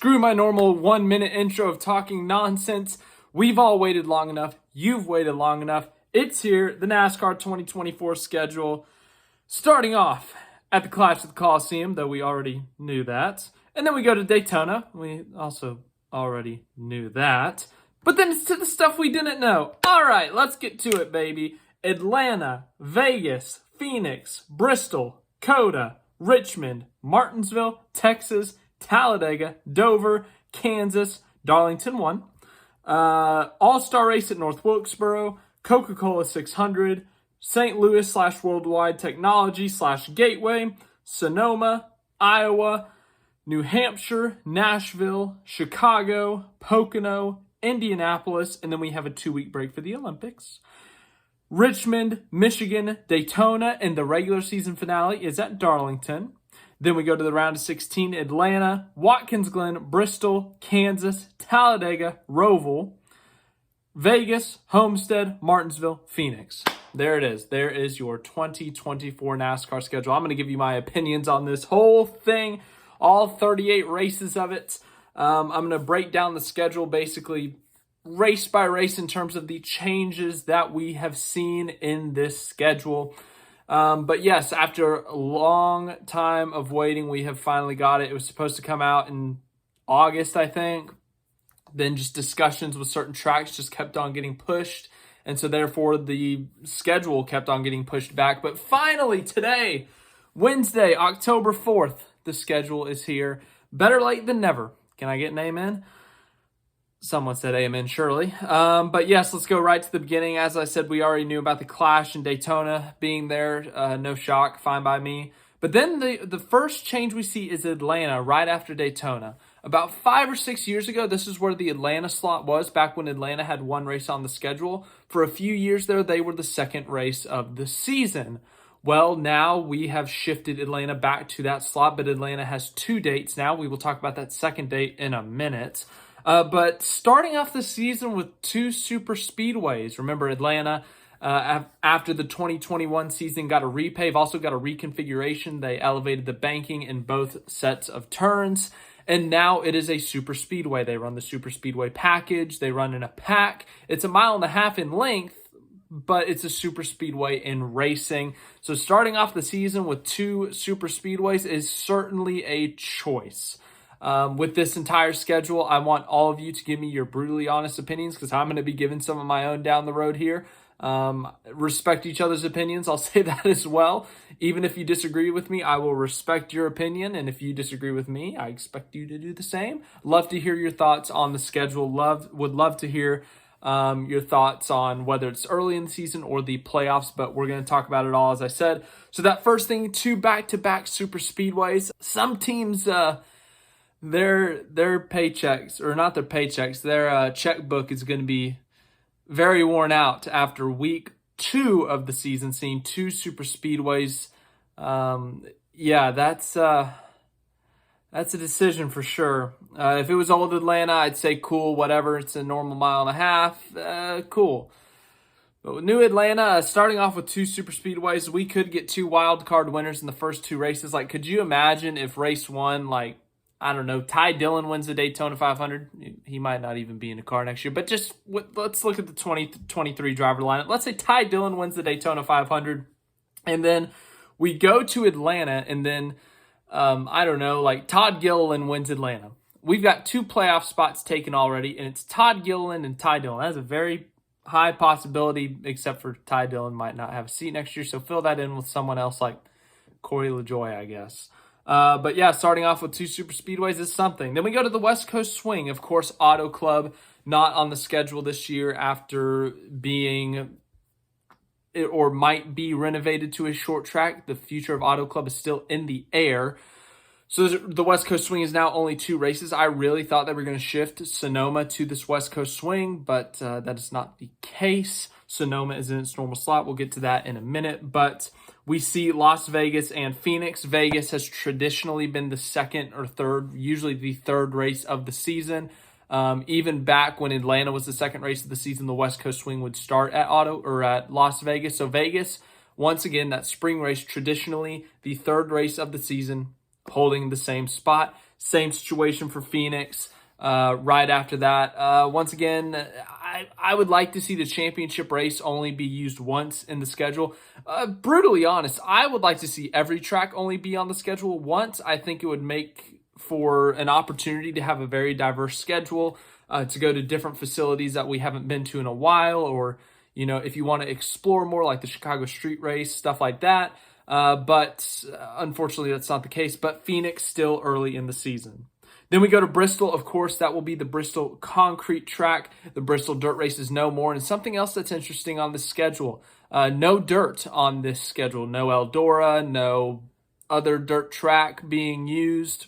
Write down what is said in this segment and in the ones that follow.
Screw my normal 1 minute intro of talking nonsense. We've all waited long enough. You've waited long enough. It's here, the NASCAR 2024 schedule. Starting off at the Clash at the Coliseum, though we already knew that. And then we go to Daytona. We also already knew that. But then it's to the stuff we didn't know. All right, let's get to it, baby. Atlanta, Vegas, Phoenix, Bristol, COTA, Richmond, Martinsville, Texas, Talladega, Dover, Kansas, Darlington 1, All-Star Race at North Wilkesboro, Coca-Cola 600, St. Louis / Worldwide Technology / Gateway, Sonoma, Iowa, New Hampshire, Nashville, Chicago, Pocono, Indianapolis, and then we have a 2-week break for the Olympics. Richmond, Michigan, Daytona, and the regular season finale is at Darlington. Then we go to the round of 16, Atlanta, Watkins Glen, Bristol, Kansas, Talladega, Roval, Vegas, Homestead, Martinsville, Phoenix. There it is. There is your 2024 NASCAR schedule. I'm going to give you my opinions on this whole thing, all 38 races of it. I'm going to break down the schedule basically race by race in terms of the changes that we have seen in this schedule. But yes, after a long time of waiting, we have finally got it. It was supposed to come out in August, I think. Then just discussions with certain tracks just kept on getting pushed. And so therefore the schedule kept on getting pushed back. But finally today, Wednesday, October 4th, the schedule is here. Better late than never. Can I get an amen? Someone said amen, surely. But yes, let's go right to the beginning. As I said, we already knew about the Clash in Daytona being there. No shock, fine by me. But then the first change we see is Atlanta right after Daytona. About 5 or 6 years ago, this is where the Atlanta slot was, back when Atlanta had one race on the schedule. For a few years there, they were the second race of the season. Well, now we have shifted Atlanta back to that slot, but Atlanta has 2 dates now. We will talk about that second date in a minute. But starting off the season with 2 super speedways. Remember, Atlanta, after the 2021 season, got a repave, also got a reconfiguration. They elevated the banking in both sets of turns. And now it is a super speedway. They run the super speedway package. They run in a pack. It's 1.5 miles in length, but it's a super speedway in racing. So starting off the season with 2 super speedways is certainly a choice. With this entire schedule, I want all of you to give me your brutally honest opinions because I'm going to be giving some of my own down the road here. Respect each other's opinions. I'll say that as well. Even if you disagree with me, I will respect your opinion. And if you disagree with me, I expect you to do the same. Love to hear your thoughts on the schedule. Would love to hear your thoughts on whether it's early in the season or the playoffs, but we're going to talk about it all, as I said. So that first thing, 2 back-to-back super speedways. Some teams, their paychecks, or not their paychecks, their checkbook is going to be very worn out after week 2 of the season, seeing 2 super speedways. Yeah, that's a decision for sure. If it was old Atlanta, I'd say cool, whatever. It's a normal 1.5 miles, cool. But with new Atlanta, starting off with 2 super speedways, we could get 2 wild card winners in the first 2 races. Like, could you imagine if race 1, like, I don't know, Ty Dillon wins the Daytona 500. He might not even be in the car next year. But just let's look at the 2023 driver lineup. Let's say Ty Dillon wins the Daytona 500. And then we go to Atlanta. And then, I don't know, like Todd Gilliland wins Atlanta. We've got 2 playoff spots taken already. And it's Todd Gilliland and Ty Dillon. That's a very high possibility, except for Ty Dillon might not have a seat next year. So fill that in with someone else like Corey LaJoie, I guess. But yeah, starting off with 2 super speedways is something. Then we go to the West Coast Swing. Of course, Auto Club not on the schedule this year after being or might be renovated to a short track. The future of Auto Club is still in the air. So the West Coast Swing is now only 2 races. I really thought they were going to shift Sonoma to this West Coast Swing, but that is not the case. Sonoma is in its normal slot. We'll get to that in a minute. But we see Las Vegas and Phoenix. Vegas has traditionally been the second or third, usually the third race of the season. Even back when Atlanta was the second race of the season, the West Coast Swing would start at Las Vegas. So Vegas, once again, that spring race, traditionally the third race of the season, holding the same spot. Same situation for Phoenix. Right after that, once again, I would like to see the championship race only be used once in the schedule. Brutally honest, I would like to see every track only be on the schedule once. I think it would make for an opportunity to have a very diverse schedule, to go to different facilities that we haven't been to in a while, or, if you want to explore more, like the Chicago Street Race, stuff like that. But unfortunately, that's not the case. But Phoenix still early in the season. Then we go to Bristol. Of course, that will be the Bristol concrete track. The Bristol dirt race is no more. And something else that's interesting on this schedule, no dirt on this schedule. No Eldora, no other dirt track being used.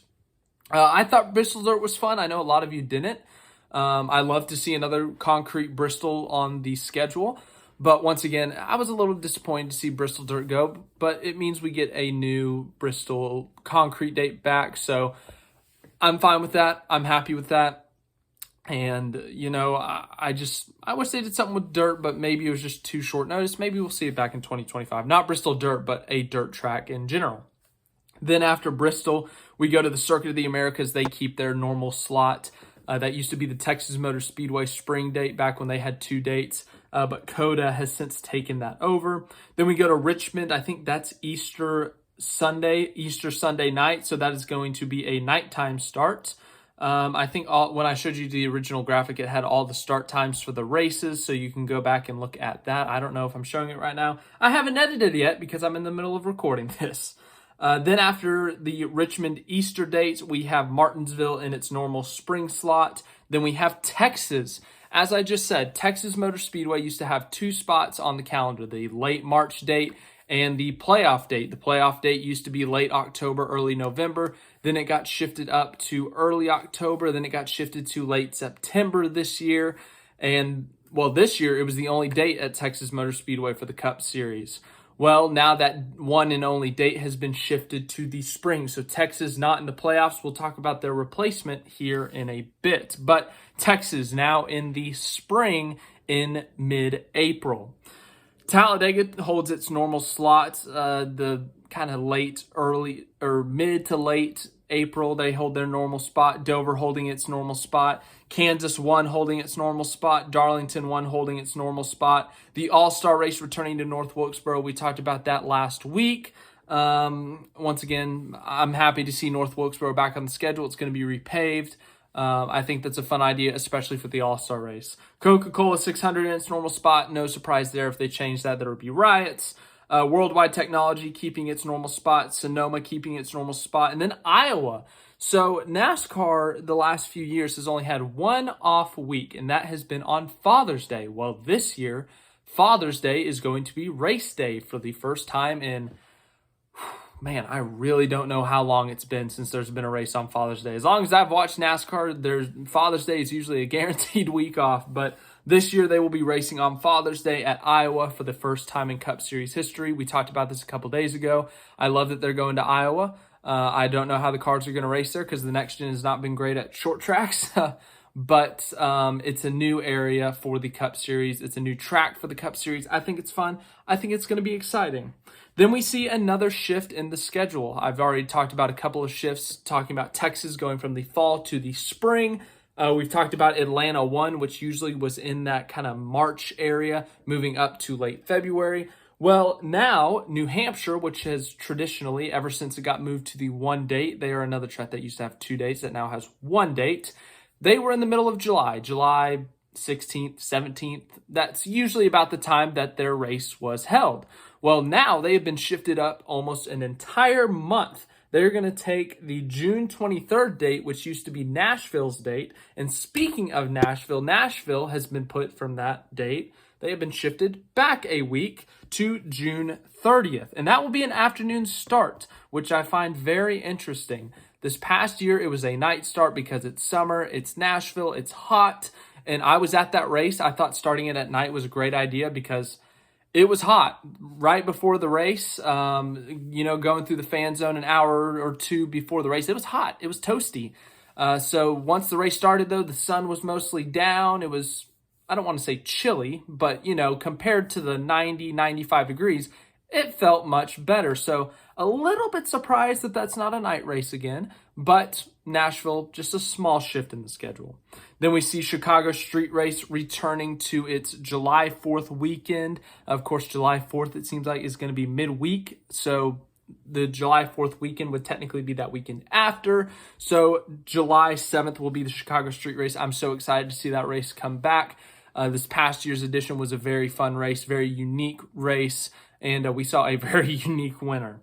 I thought Bristol dirt was fun. I know a lot of you didn't. I love to see another concrete Bristol on the schedule. But once again, I was a little disappointed to see Bristol dirt go. But it means we get a new Bristol concrete date back. So I'm fine with that. I'm happy with that. And, I wish they did something with dirt, but maybe it was just too short notice. Maybe we'll see it back in 2025. Not Bristol dirt, but a dirt track in general. Then after Bristol, we go to the Circuit of the Americas. They keep their normal slot. That used to be the Texas Motor Speedway spring date back when they had 2 dates. But COTA has since taken that over. Then we go to Richmond. I think that's Easter Sunday night. So that is going to be a nighttime start. I think when I showed you the original graphic, it had all the start times for the races. So you can go back and look at that. I don't know if I'm showing it right now. I haven't edited it yet because I'm in the middle of recording this. Then after the Richmond Easter dates, we have Martinsville in its normal spring slot. Then we have Texas. As I just said, Texas Motor Speedway used to have 2 spots on the calendar, the late March date and the playoff date. The playoff date used to be late October, early November. Then it got shifted up to early October. Then it got shifted to late September this year. And, this year it was the only date at Texas Motor Speedway for the Cup Series. Well, now that one and only date has been shifted to the spring. So Texas not in the playoffs. We'll talk about their replacement here in a bit. But Texas now in the spring in mid-April. Talladega holds its normal slot, the kind of early or mid to late April. They hold their normal spot. Dover holding its normal spot. Kansas 1 holding its normal spot. Darlington 1 holding its normal spot. The All-Star race returning to North Wilkesboro. We talked about that last week. Once again, I'm happy to see North Wilkesboro back on the schedule. It's going to be repaved. I think that's a fun idea, especially for the All-Star race. Coca-Cola 600 in its normal spot. No surprise there. If they change that, there would be riots. Worldwide Technology keeping its normal spot. Sonoma keeping its normal spot. And then Iowa. So NASCAR the last few years has only had 1 off week, and that has been on Father's Day. Well, this year, Father's Day is going to be race day for the first time in, man, I really don't know how long it's been since there's been a race on Father's Day. As long as I've watched NASCAR, Father's Day is usually a guaranteed week off. But this year they will be racing on Father's Day at Iowa for the first time in Cup Series history. We talked about this a couple days ago. I love that they're going to Iowa. I don't know how the cars are going to race there because the next gen has not been great at short tracks. But it's a new area for the Cup Series. It's a new track for the Cup Series. I think it's fun. I think it's going to be exciting. Then we see another shift in the schedule. I've already talked about a couple of shifts, talking about Texas going from the fall to the spring. We've talked about Atlanta 1, which usually was in that kind of March area, moving up to late February. Well, now New Hampshire, which has traditionally, ever since it got moved to the 1 date, they are another track that used to have 2 dates that now has 1 date. They were in the middle of July 16th, 17th. That's usually about the time that their race was held. Well, now they have been shifted up almost an entire month. They're going to take the June 23rd date, which used to be Nashville's date. And speaking of Nashville, Nashville has been put from that date. They have been shifted back a week to June 30th. And that will be an afternoon start, which I find very interesting. This past year, it was a night start because it's summer, it's Nashville, it's hot. And I was at that race. I thought starting it at night was a great idea because it was hot right before the race. Going through the fan zone an hour or 2 before the race, it was hot. It was toasty. So once the race started, though, the sun was mostly down. It was, I don't want to say chilly, but, compared to the 90, 95 degrees, it felt much better. So a little bit surprised that that's not a night race again, but Nashville, just a small shift in the schedule. Then we see Chicago Street Race returning to its July 4th weekend. Of course, July 4th, it seems like, is going to be midweek. So the July 4th weekend would technically be that weekend after. So July 7th will be the Chicago Street Race. I'm so excited to see that race come back. This past year's edition was a very fun race, very unique race, and we saw a very unique winner.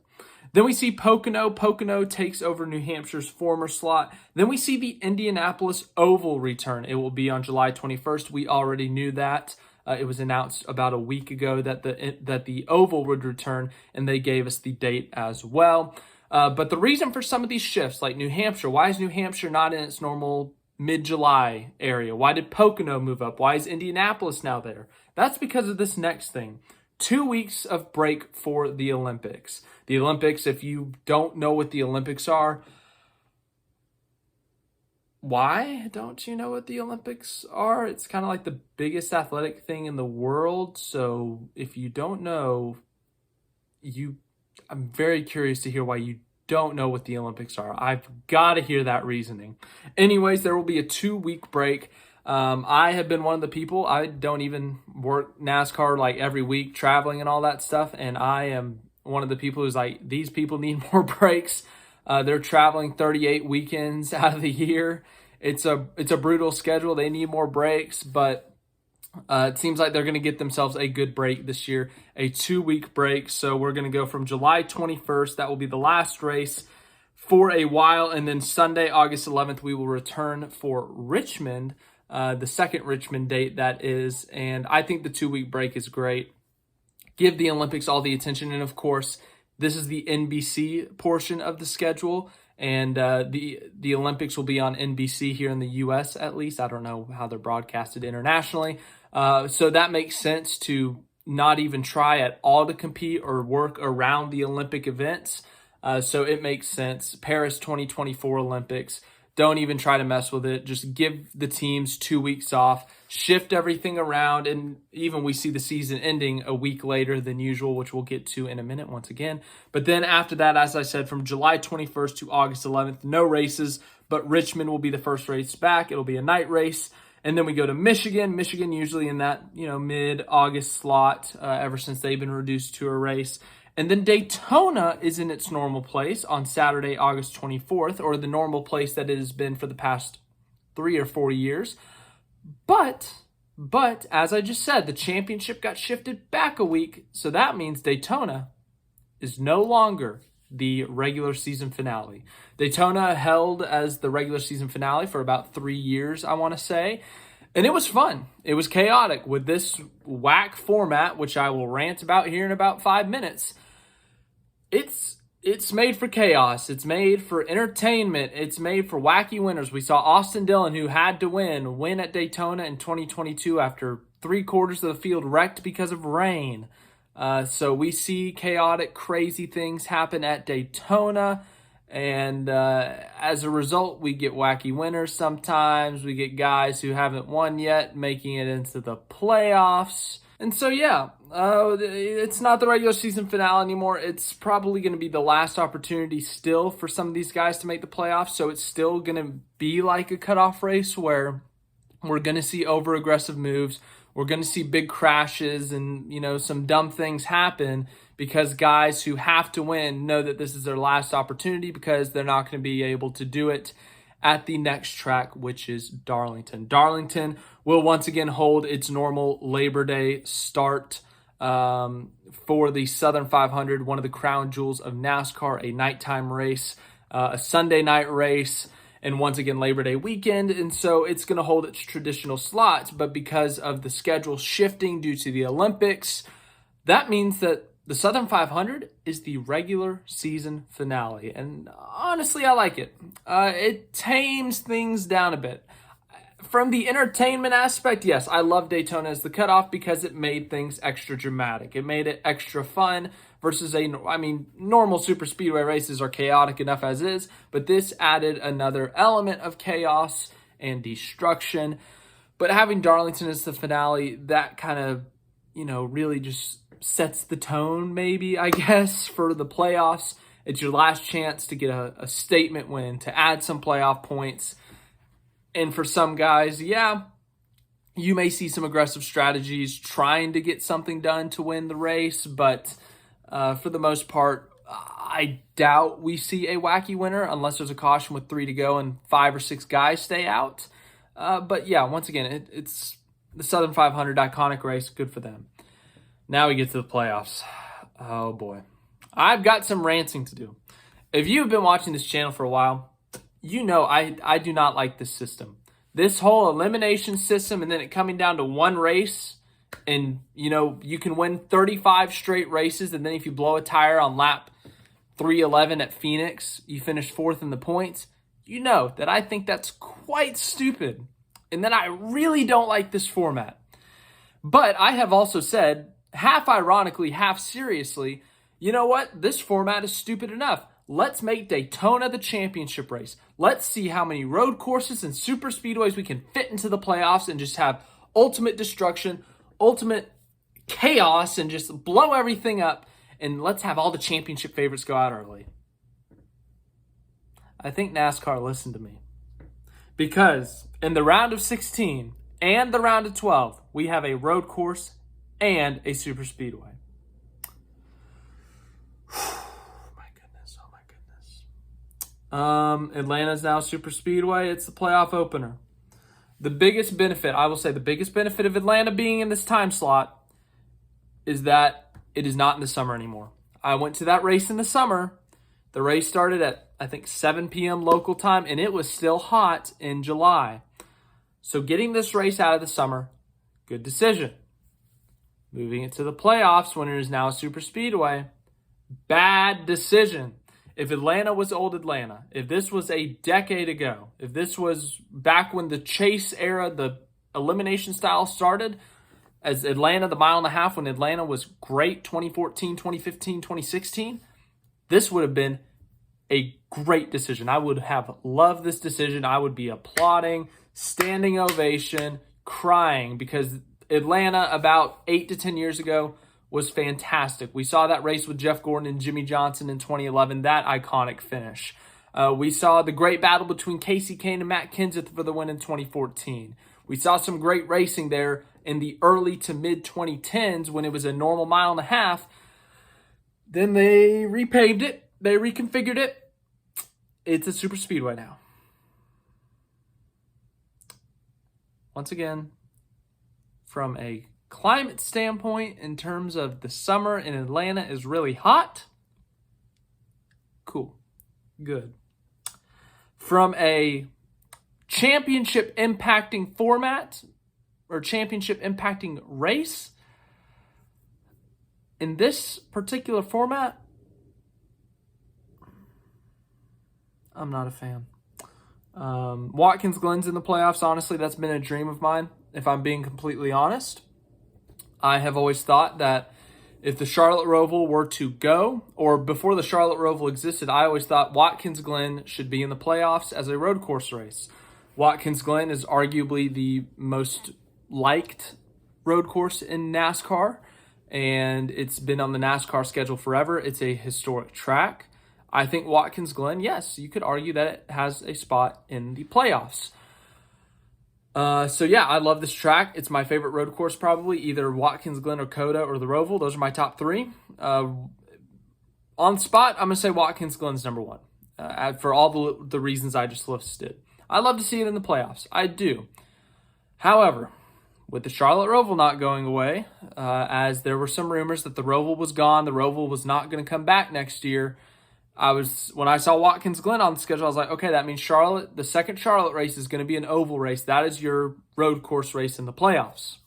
Then we see Pocono. Pocono takes over New Hampshire's former slot. Then we see the Indianapolis Oval return. It will be on July 21st. We already knew that. It was announced about a week ago that the Oval would return, and they gave us the date as well. But the reason for some of these shifts, like New Hampshire, why is New Hampshire not in its normal mid-July area? Why did Pocono move up? Why is Indianapolis now there? That's because of this next thing. 2 weeks of break for the Olympics. The Olympics, if you don't know what the Olympics are, why don't you know what the Olympics are? It's kind of like the biggest athletic thing in the world. So if you don't know, I'm very curious to hear why you don't know what the Olympics are. I've got to hear that reasoning. Anyways, there will be a 2-week break. I have been one of the people, I don't even work NASCAR like every week, traveling and all that stuff. And I am one of the people who's like, these people need more breaks. They're traveling 38 weekends out of the year. It's a brutal schedule. They need more breaks, but it seems like they're going to get themselves a good break this year, a 2-week break. So we're going to go from July 21st. That will be the last race for a while. And then Sunday, August 11th, we will return for Richmond, the second Richmond date that is. And I think the 2-week break is great. Give the Olympics all the attention. And of course, this is the NBC portion of the schedule. And the Olympics will be on NBC here in the U.S. at least. I don't know how they're broadcasted internationally. So that makes sense to not even try at all to compete or work around the Olympic events. So it makes sense. Paris 2024 Olympics. Don't even try to mess with it. Just give the teams 2 weeks off. Shift everything around. And even we see the season ending a week later than usual, which we'll get to in a minute once again. But then after that, as I said, from July 21st to August 11th, no races. But Richmond will be the first race back. It'll be a night race. And then we go to Michigan. Michigan usually in that mid-August slot ever since they've been reduced to a race. And then Daytona is in its normal place on Saturday, August 24th, or the normal place that it has been for the past 3 or 4 years. But as I just said, the championship got shifted back a week. So that means Daytona is no longer the regular season finale. Daytona held as the regular season finale for about 3 years, I want to say. And it was fun. It was chaotic with this whack format, which I will rant about here in about 5 minutes. It's made for chaos. It's made for entertainment. It's made for wacky winners. We saw Austin Dillon, who had to win at Daytona in 2022 after 3/4 of the field wrecked because of rain. So we see chaotic, crazy things happen at Daytona. And as a result, we get wacky winners sometimes. We get guys who haven't won yet making it into the playoffs. And so, it's not the regular season finale anymore. It's probably going to be the last opportunity still for some of these guys to make the playoffs. So it's still going to be like a cutoff race where we're going to see over-aggressive moves. We're going to see big crashes and, some dumb things happen because guys who have to win know that this is their last opportunity because they're not going to be able to do it at the next track, which is Darlington. Darlington will once again hold its normal Labor Day start for the Southern 500, one of the crown jewels of NASCAR, a nighttime race, a Sunday night race, and once again Labor Day weekend. And so it's going to hold its traditional slots, but because of the schedule shifting due to the Olympics, that means that the Southern 500 is the regular season finale. And honestly, I like it. It tames things down a bit. From the entertainment aspect, yes, I love Daytona as the cutoff because it made things extra dramatic. It made it extra fun versus normal super speedway races are chaotic enough as is, but this added another element of chaos and destruction. But having Darlington as the finale, that kind of, really just sets the tone maybe, I guess, for the playoffs. It's your last chance to get a statement win, to add some playoff points. And for some guys, yeah, you may see some aggressive strategies trying to get something done to win the race, but for the most part, I doubt we see a wacky winner unless there's a caution with 3 to go and 5 or 6 guys stay out. But yeah, once again, it's the Southern 500 iconic race. Good for them. Now we get to the playoffs. Oh boy. I've got some ranting to do. If you've been watching this channel for a while, you know I do not like this system. This whole elimination system and then it coming down to one race and, you can win 35 straight races and then if you blow a tire on lap 311 at Phoenix, you finish 4th in the points. You know that I think that's quite stupid and that I really don't like this format. But I have also said, half ironically, half seriously, you know what? This format is stupid enough. Let's make Daytona the championship race. Let's see how many road courses and super speedways we can fit into the playoffs and just have ultimate destruction, ultimate chaos, and just blow everything up. And let's have all the championship favorites go out early. I think NASCAR listened to me. Because in the round of 16 and the round of 12, we have a road course and a super speedway. Atlanta's now super speedway. It's the playoff opener. The biggest benefit, I will say, the biggest benefit of Atlanta being in this time slot is that it is not in the summer anymore. I went to that race in the summer. The race started at, I think, 7 p.m. local time, and it was still hot in July. So getting this race out of the summer, good decision. Moving it to the playoffs when it is now a super speedway, bad decision. If Atlanta was old Atlanta, if this was a decade ago, if this was back when the chase era, the elimination style started, as Atlanta, the mile and a half, when Atlanta was great, 2014, 2015, 2016, this would have been a great decision. I would have loved this decision. I would be applauding, standing ovation, crying, because Atlanta about 8 to 10 years ago was fantastic. We saw that race with Jeff Gordon and Jimmy Johnson in 2011, that iconic finish. We saw the great battle between Casey Kane and Matt Kenseth for the win in 2014. We saw some great racing there in the early to mid 2010s when it was a normal mile and a half. Then they repaved it. They reconfigured it. It's a super speedway now. Once again, from a climate standpoint, in terms of the summer in Atlanta is really hot. Cool. Good. From a championship impacting format or championship impacting race, in this particular format, I'm not a fan. Watkins Glen's in the playoffs. Honestly, that's been a dream of mine, if I'm being completely honest. I have always thought that if the Charlotte Roval were to go, or before the Charlotte Roval existed, I always thought Watkins Glen should be in the playoffs as a road course race. Watkins Glen is arguably the most liked road course in NASCAR, and it's been on the NASCAR schedule forever. It's a historic track. I think Watkins Glen, yes, you could argue that it has a spot in the playoffs. So yeah, I love this track. It's my favorite road course, probably either Watkins Glen or Coda or the Roval. Those are my top three. On spot, I'm gonna say Watkins Glen's number one for all the reasons I just listed. I love to see it in the playoffs. I do. However, with the Charlotte Roval not going away, as there were some rumors that the Roval was gone, the Roval was not going to come back next year. When I saw Watkins Glen on the schedule, I was like, okay, that means Charlotte, the second Charlotte race is going to be an oval race. That is your road course race in the playoffs.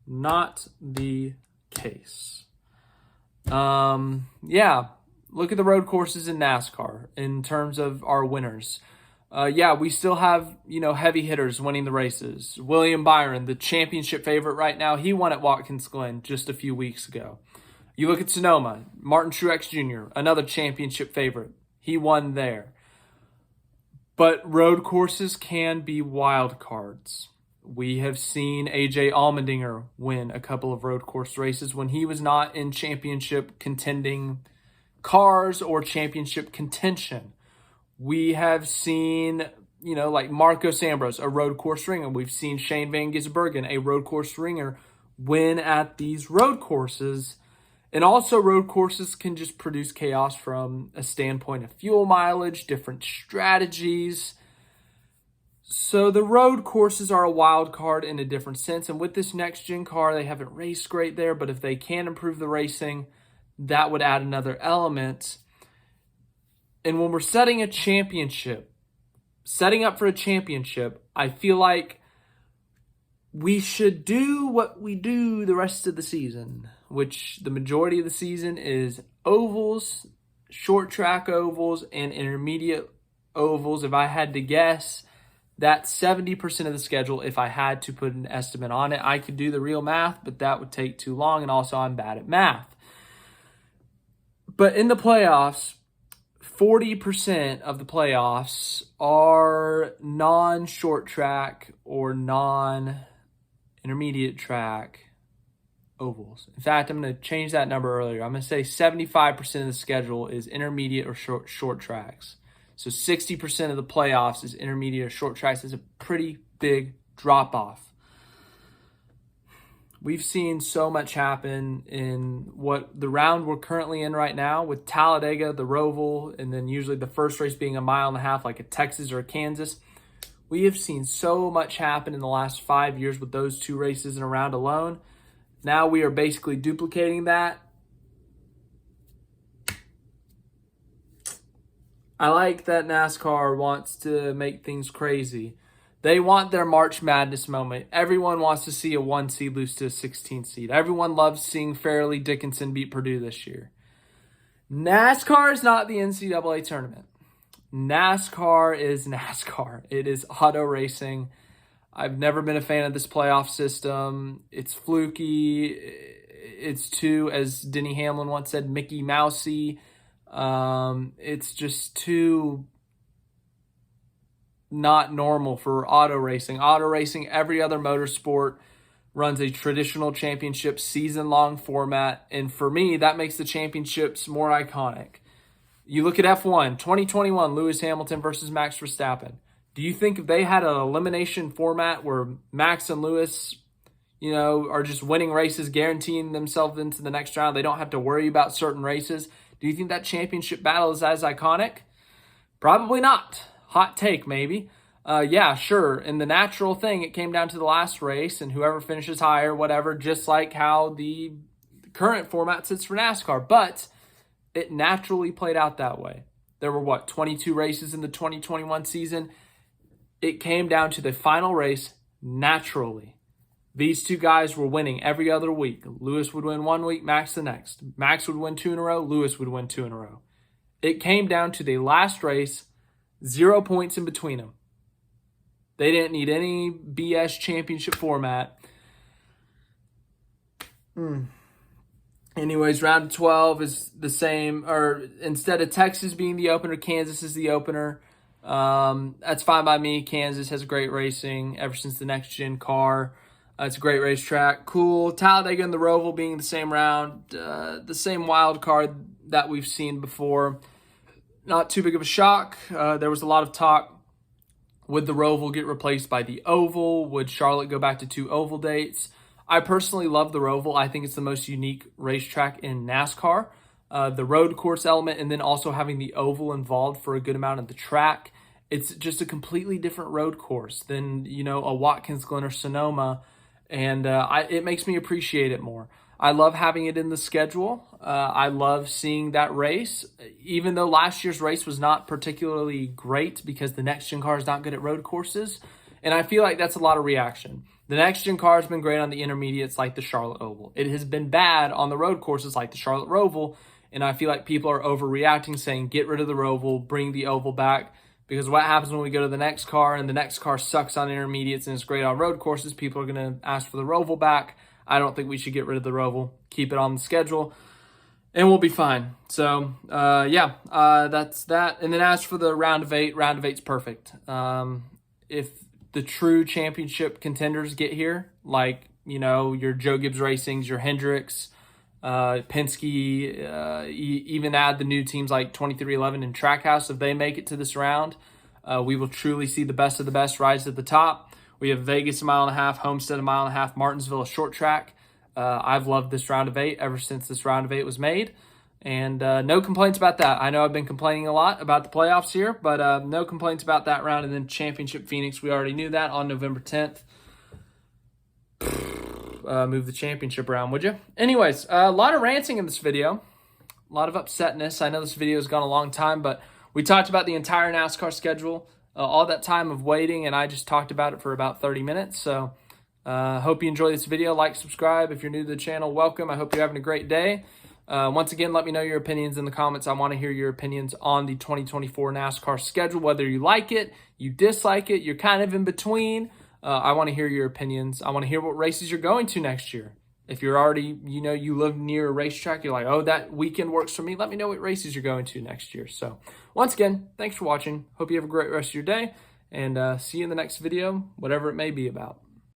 Not the case. Yeah, look at the road courses in NASCAR in terms of our winners. Yeah, we still have, heavy hitters winning the races. William Byron, the championship favorite right now, he won at Watkins Glen just a few weeks ago. You look at Sonoma, Martin Truex Jr., another championship favorite. He won there. But road courses can be wild cards. We have seen A.J. Allmendinger win a couple of road course races when he was not in championship contending cars or championship contention. We have seen, like Marcos Ambrose, a road course ringer. We've seen Shane Van Gisbergen, a road course ringer, win at these road courses. And also road courses can just produce chaos from a standpoint of fuel mileage, different strategies. So the road courses are a wild card in a different sense. And with this next-gen car, they haven't raced great there, but if they can improve the racing, that would add another element. And when we're setting up for a championship, I feel like we should do what we do the rest of the season, which the majority of the season is ovals, short track ovals, and intermediate ovals. If I had to guess, that's 70% of the schedule. If I had to put an estimate on it, I could do the real math, but that would take too long. And also I'm bad at math. But in the playoffs, 40% of the playoffs are non-short track or non-intermediate track ovals. In fact, I'm going to change that number earlier. I'm going to say 75% of the schedule is intermediate or short tracks. So 60% of the playoffs is intermediate or short tracks. It's a pretty big drop-off. We've seen so much happen in what the round we're currently in right now with Talladega, the Roval, and then usually the first race being a mile and a half like a Texas or a Kansas. We have seen so much happen in the last 5 years with those two races in a round alone. Now we are basically duplicating that. I like that NASCAR wants to make things crazy. They want their March Madness moment. Everyone wants to see a 1 seed lose to a 16 seed. Everyone loves seeing Fairleigh Dickinson beat Purdue this year. NASCAR is not the NCAA tournament. NASCAR is NASCAR. It is auto racing. I've never been a fan of this playoff system. It's fluky. It's too, as Denny Hamlin once said, Mickey Mousey. It's just too not normal for auto racing. Auto racing, every other motorsport runs a traditional championship season-long format. And for me, that makes the championships more iconic. You look at F1, 2021, Lewis Hamilton versus Max Verstappen. Do you think if they had an elimination format where Max and Lewis, are just winning races, guaranteeing themselves into the next round, they don't have to worry about certain races, do you think that championship battle is as iconic? Probably not. Hot take, maybe. Yeah, sure. In the natural thing, it came down to the last race and whoever finishes higher, whatever, just like how the current format sits for NASCAR. But it naturally played out that way. There were, 22 races in the 2021 season. It came down to the final race naturally. These two guys were winning every other week. Lewis would win 1 week, Max the next. Max would win 2 in a row, Lewis would win 2 in a row. It came down to the last race, 0 points in between them. They didn't need any BS championship format. Anyways, round 12 is the same, or instead of Texas being the opener, Kansas is the opener. That's fine by me. Kansas has great racing ever since the next-gen car. It's a great racetrack. Cool. Talladega and the Roval being the same round. The same wild card that we've seen before. Not too big of a shock. There was a lot of talk. Would the Roval get replaced by the Oval? Would Charlotte go back to 2 oval dates? I personally love the Roval. I think it's the most unique racetrack in NASCAR. The road course element and then also having the Oval involved for a good amount of the track. It's just a completely different road course than, a Watkins Glen or Sonoma. And it makes me appreciate it more. I love having it in the schedule. I love seeing that race, even though last year's race was not particularly great because the next-gen car is not good at road courses. And I feel like that's a lot of reaction. The next-gen car has been great on the intermediates like the Charlotte Oval. It has been bad on the road courses like the Charlotte Roval. And I feel like people are overreacting, saying get rid of the Roval, bring the Oval back. Because what happens when we go to the next car and the next car sucks on intermediates and it's great on road courses, people are going to ask for the Roval back. I don't think we should get rid of the Roval. Keep it on the schedule, and we'll be fine. So, that's that. And then as for the round of 8's perfect. If the true championship contenders get here, like, your Joe Gibbs Racings, your Hendricks, Penske, even add the new teams like 2311 and Trackhouse. If they make it to this round, we will truly see the best of the best rise to the top. We have Vegas 1.5 miles, Homestead 1.5 miles, Martinsville a short track. I've loved this round of 8 ever since this round of 8 was made. And no complaints about that. I know I've been complaining a lot about the playoffs here, but no complaints about that round. And then Championship Phoenix, we already knew that on November 10th. Move the championship round, would you? Anyways, a lot of ranting in this video. A lot of upsetness. I know this video has gone a long time, but we talked about the entire NASCAR schedule, all that time of waiting, and I just talked about it for about 30 minutes. So hope you enjoy this video. Like, subscribe. If you're new to the channel, welcome. I hope you're having a great day. Once again, let me know your opinions in the comments. I want to hear your opinions on the 2024 NASCAR schedule, whether you like it, you dislike it, you're kind of in between. I want to hear your opinions. I want to hear what races you're going to next year. If you're already, you live near a racetrack, you're like, oh, that weekend works for me. Let me know what races you're going to next year. So once again, thanks for watching. Hope you have a great rest of your day, and see you in the next video, whatever it may be about.